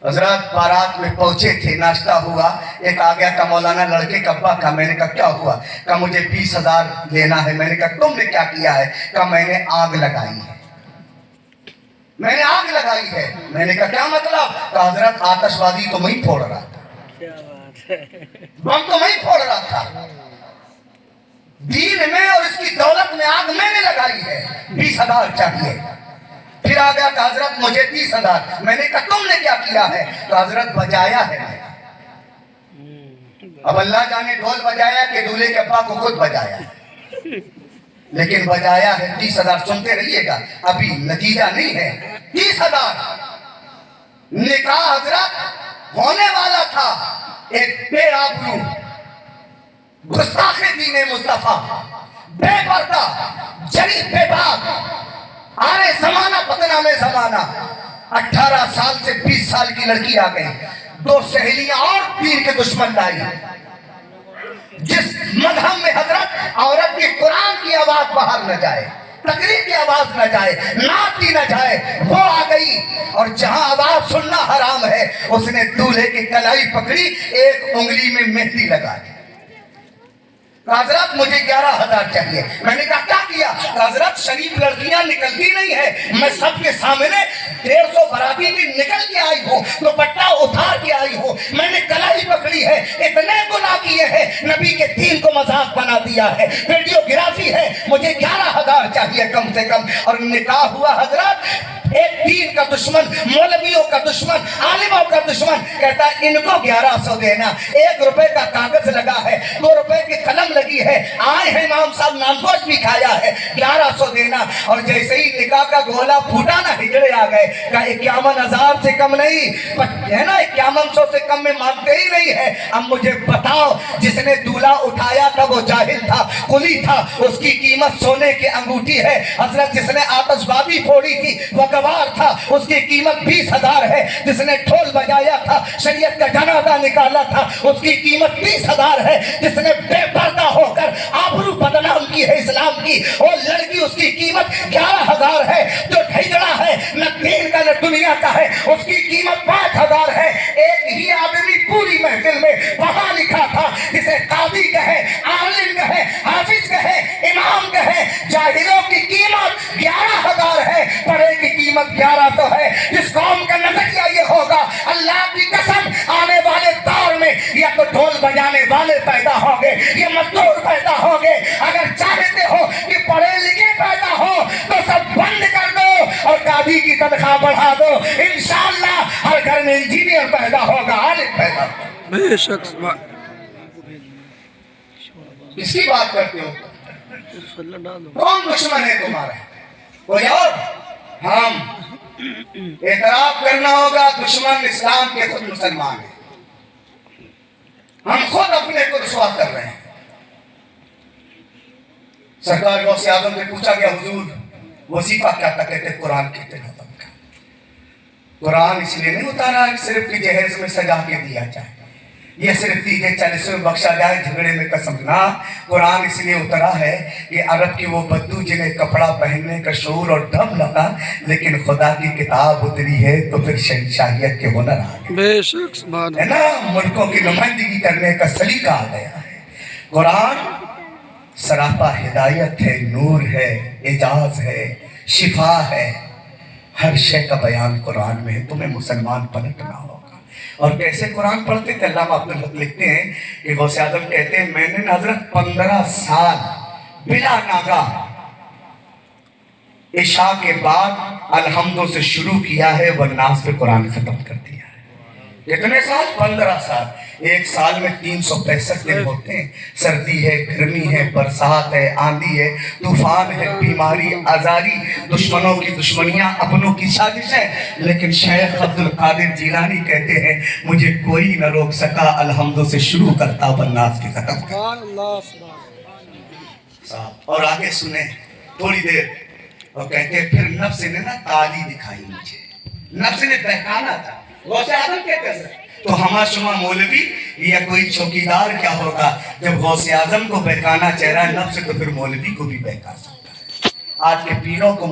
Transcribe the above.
हजरत बारात में पहुंचे थे, नाश्ता हुआ, एक आ गया, का मौलाना लड़के का अब्बा का। मैंने कहा क्या हुआ? का मुझे 20,000 लेना है। मैंने कहा तुमने क्या किया है? का मैंने आग लगाई है, मैंने आग लगाई है। मैंने कहा क्या मतलब? का हजरत आतिशबाजी तो मैं ही फोड़ रहा था, बम तो मैं ही फोड़ रहा था, दीन में और इसकी दौलत में आग मैंने लगाई है, 20,000 चाहिए। फिर आ गया, हजरत मुझे 30,000। मैंने कहा तुमने क्या किया है? तो हजरत बजाया है मैंने। अब अल्लाह जाने ढोल बजाया कि दूल्हे के अब्बा को खुद बजाया है, लेकिन बजाया है 30,000। सुनते रहिएगा, अभी नतीजा नहीं है। 30,000 निकाह हजरत होने वाला था। एक बेआबरू, गुस्ताखे दीने मुस्तफा, बेपर्दा, जरी बेबाक, आने जमाना बदना में जमाना। 18 साल से 20 साल की लड़की आ गई, 2 सहेलियां और पीर के दुश्मन लाई। जिस मजहब में हजरत औरत की कुरान की आवाज बाहर न जाए, तकरीर की आवाज न जाए, नात की न जाए, वो आ गई। और जहां आवाज सुनना हराम है, उसने दूल्हे की कलाई पकड़ी, एक उंगली में मेहंदी लगा दी। हजरत मुझे 11,000 चाहिए। मैंने कहा क्या किया? हजरत शरीफ लड़कियां निकलती नहीं है, मैं सबके सामने 150 बाराती की निकल के आई हूँ, तो पट्टा उतार के आई हूँ, मैंने कलाई पकड़ी है, इतने गुनाह किए हैं, नबी के दीन को मजाक बना दिया है, वीडियोग्राफी है, मुझे 11,000 चाहिए कम से कम। और निकाह हुआ हजरत। एक दीन का दुश्मन, मौलवियों का दुश्मन, आलिमों का दुश्मन कहता है इनको 1100 देना। 1 रुपए का कागज लगा है, 2 रुपए की कलम लगी है, आए हैं इमाम साहब, नामगोश भी खाया है, 1100 देना। और जैसे ही निकाह का गोला फूटा ना, हिजड़े आ गए। कहा 51,000 से कम नहीं है ना, 5100 से कम में मांगते ही नहीं है। अब मुझे बताओ, जिसने दूल्हा उठाया था वो जाहिल था, कुली था, उसकी कीमत सोने की अंगूठी है। हजरत जिसने आतिशबाजी फोड़ी थी वो गवार था, उसकी कीमत 20,000 है। जिसने ढोल बजाया था, शरीयत का जनाजा निकाला था, उसकी कीमत 30,000 है। जिसने बेपर्दा होकर आबरू बदनाम की है इस्लाम की, वो लड़की, उसकी कीमत 11,000 है। जो हिजड़ा है, न दीन का न दुनिया का है, उसकी कीमत 5,000 है। एक ही आदमी पूरी महफिल में वहां लिखा था, जिसे कादी कहे, आलिम कहे, हाफिज कहे, इमाम कहे, जाहिलों की कीमत 11,000 है, पढ़े की कीमत 1100 है। जिस कौम का नजरिया ये होगा, अल्लाह की कसम, आने वाले दौर में या तो ढोल बजाने वाले पैदा होंगे, या मजदूर पैदा होंगे। अगर चाहते हो कि पढ़े लिखे पैदा हो तो सब बंद कर दो और कादी की तनख्वाह बढ़ा दो, इंशाअल्लाह हर घर में इंजीनियर पैदा होगा, आलिम पैदा होगा। बेशक किसकी बात करते हो? कौन दुश्मन है तुम्हारा? कोई और? हम एतराफ करना होगा, दुश्मन इस्लाम के खुद मुसलमान है। हम खुद अपने को रुसवा कर रहे हैं। सरकार गौसे आजम से पूछा गया, हुजूर वजीफा क्या था? कहते कुरान की तिलावत का। कुरान इसलिए नहीं उतारा सिर्फ कि जहेज में सजा के दिया जाए, ये सिर्फ 30-40 में बख्शा जाए, झगड़े में कसम ना। कुरान इसलिए उतरा है कि अरब की वो बद्दू जिन्हें कपड़ा पहनने का शऊर और दम लगा, लेकिन खुदा की किताब उतरी है तो फिर शहंशाहियत के हुनर आ गए, बेशक है ना, मुल्कों की नुमाइंदगी करने का सलीका आ गया है। कुरान सरापा हिदायत है, नूर है, एजाज है, शिफा है, हर शय का बयान कुरान में है। तुम्हें मुसलमान पलटना होगा। और कैसे कुरान पढ़ते थे? अल्लामा अब्दुल हक लिखते हैं कि गौसे आजम कहते हैं, मैंने हजरत 15 साल बिला नागा इशा के बाद अलहम्दो से शुरू किया है, वह नाज पे कुरान खत्म कर दिया है। कितने साल? 15 साल। एक साल में 365 दिन होते हैं। सर्दी है, गर्मी है, बरसात है, आंधी है, तूफान है, बीमारी, आजारी, दुश्मनों की दुश्मनियां, अपनों की साजिश है। लेकिन शेख अब्दुल कादिर जिलानी कहते हैं, मुझे कोई न रोक सका, अलहम्दो से शुरू करता वन्नास के खत्म करता। और आगे सुने थोड़ी देर, और कहते हैं फिर नफ्स ने ना ताली दिखाई मुझे, नफ्स ने बहकाना था। गौसे आजम कहते हैं तो हमा शुमा मौलवी या कोई चौकीदार क्या होगा, जब गौसे आजम को बहकाना चेहरा नफ्स, तो फिर मौलवी को भी बहका सकता है। आज के पीरों को